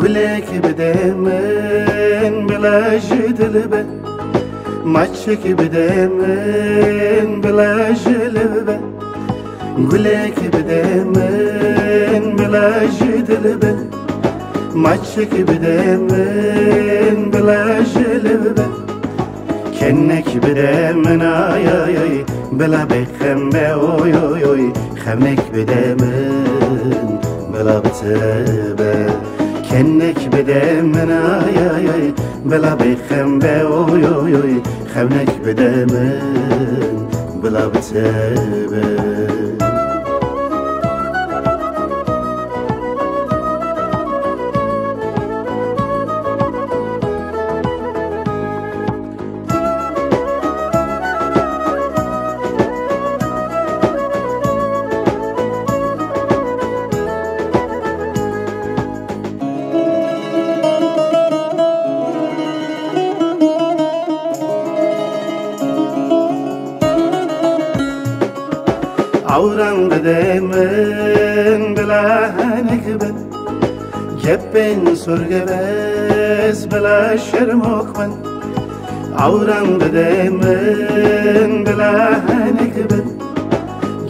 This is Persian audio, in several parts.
gulek bidemin bila jidilbe maçık bidemin bila jilbe gulek bidemin bila jidilbe maçık bidemin bila jilbe kennek bidemin ay ay ay bila bekembe oy oy oy خمك بدمن بلا بتبه كنك بدمن آي آي آي بلا بخم بأوي أوي أوي خمك بدمن بلا بتبه عورم بدمن بلا هنكبن جبن سرگ بس بلا شرموك من عورم بدمن بلا هنكبن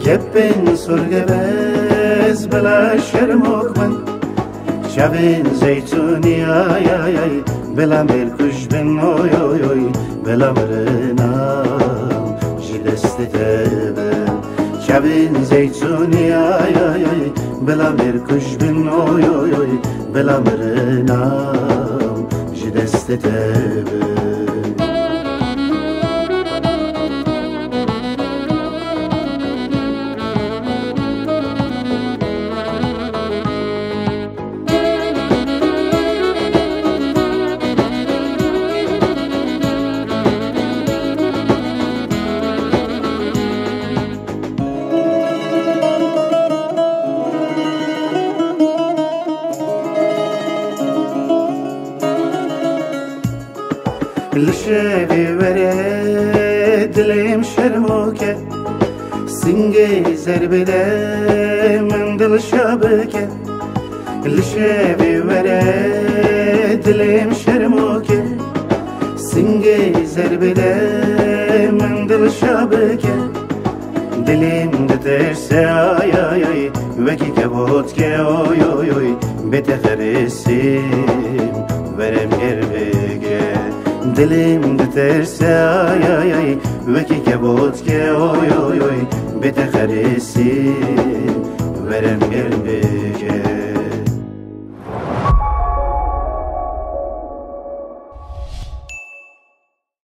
جبن سرگ بس بلا شرموك من شبن زيتوني آي آي آي بلا مركش بن اوي اوي اوي بلا مرنام جدست تبن شبن زيتوني آي آي آي بلا مركش بن اوي اوي اوي بلا مرنام جدست تبن لشبي ورد ليم شرموكة سنجي زربدة من دل شابكة لشبي ورد ليم شرموكة سنجي زربدة من دل شابكة دليم دترسى آي آي آي وكي كبوتك اوي اوي اوي بتخرسيم ورم يربكة دلم دترسه آی آی آی وکی کبوت که اوی اوی اوی بتخرسی ورم گرم بگه